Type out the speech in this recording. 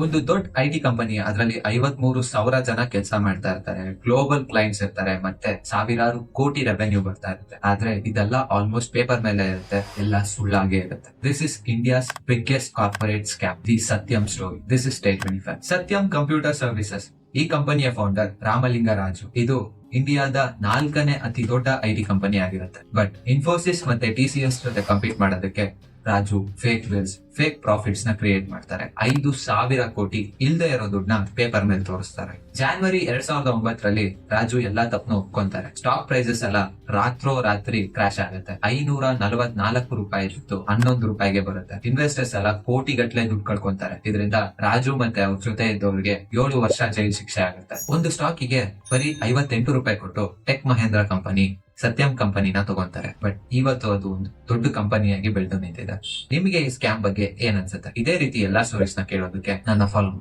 ಒಂದು ದೊಡ್ಡ IT company, ಅದರಲ್ಲಿ 53,000 ಜನ ಕೆಲಸ ಮಾಡ್ತಾ ಇರ್ತಾರೆ, ಗ್ಲೋಬಲ್ ಕ್ಲೈಂಟ್ಸ್ ಇರ್ತಾರೆ, ಮತ್ತೆ ಸಾವಿರಾರು ಕೋಟಿ ರೆವೆನ್ಯೂ ಬರ್ತಾ ಇರುತ್ತೆ. ಆದ್ರೆ ಇದೆಲ್ಲ ಆಲ್ಮೋಸ್ಟ್ ಪೇಪರ್ ಮೇಲೆ ಇರುತ್ತೆ, ಎಲ್ಲ ಸುಳ್ಳಾಗೆ ಇರುತ್ತೆ. This is India's biggest corporate scam, the ಸತ್ಯಂ ಸ್ಟೋರಿ. This is state 25. ಸತ್ಯಂ ಕಂಪ್ಯೂಟರ್ ಸರ್ವಿಸಸ್, ಈ ಕಂಪನಿಯ ಫೌಂಡರ್ ರಾಮಲಿಂಗ ರಾಜು. ಇದು ಇಂಡಿಯಾದ 4ನೇ ಅತಿ ದೊಡ್ಡ ಐಟಿ ಕಂಪನಿ ಆಗಿರುತ್ತೆ. ಬಟ್ ಇನ್ಫೋಸಿಸ್ ಮತ್ತೆ TCS ಜೊತೆ ಕಂಪೀಟ್ ಮಾಡೋದಕ್ಕೆ Raju fake bills, fake profits ನ ಕ್ರಿಯೇಟ್ ಮಾಡ್ತಾರೆ. 5,000 ಕೋಟಿ ಇಲ್ದೇ ಇರೋ ದುಡ್ಡನ್ನ ಪೇಪರ್ ಮೇಲೆ ತೋರಿಸ್ತಾರೆ. ಜಾನ್ವರಿ 2009ರಲ್ಲಿ ರಾಜು ಎಲ್ಲಾ ತಪ್ಪನ್ನು ಒಪ್ಕೊಂತಾರೆ. ಸ್ಟಾಕ್ ಪ್ರೈಸಸ್ ಎಲ್ಲ ರಾತ್ರಿ ಕ್ರಾಶ್ ಆಗುತ್ತೆ. 544 ರೂಪಾಯಿ ಇತ್ತು 11 ರೂಪಾಯಿಗೆ ಬರುತ್ತೆ. ಇನ್ವೆಸ್ಟರ್ಸ್ ಎಲ್ಲ ಕೋಟಿ ಗಟ್ಟಲೆ ದುಡ್ಡು ಕಳ್ಕೊಂತಾರೆ. ಇದರಿಂದ ರಾಜು ಮತ್ತೆ ಅವ್ರ ಜೊತೆ ಇದ್ದವ್ರಿಗೆ 7 ವರ್ಷ ಜೈಲ್ ಶಿಕ್ಷೆ ಆಗುತ್ತೆ. ಒಂದು ಸ್ಟಾಕಿಗೆ ಬರೀ 58 ರೂಪಾಯಿ ಕೊಟ್ಟು ಟೆಕ್ ಮಹೇಂದ್ರ ಕಂಪನಿ ಸತ್ಯಂ ಕಂಪನಿನ ತಗೊಂತಾರೆ. ಬಟ್ ಇವತ್ತು ಅದು ಒಂದು ದೊಡ್ಡ ಕಂಪನಿಯಾಗಿ ಬೆಳೆದು ನಿಂತಿದೆ. ನಿಮಗೆ ಈ ಸ್ಕ್ಯಾಮ್ ಬಗ್ಗೆ ಏನ್ ಅನ್ಸುತ್ತೆ? ಇದೇ ರೀತಿ ಎಲ್ಲಾ ಸ್ಟೋರೀಸ್ ನ ಕೇಳೋದಕ್ಕೆ ನನ್ನ ಫಾಲೋ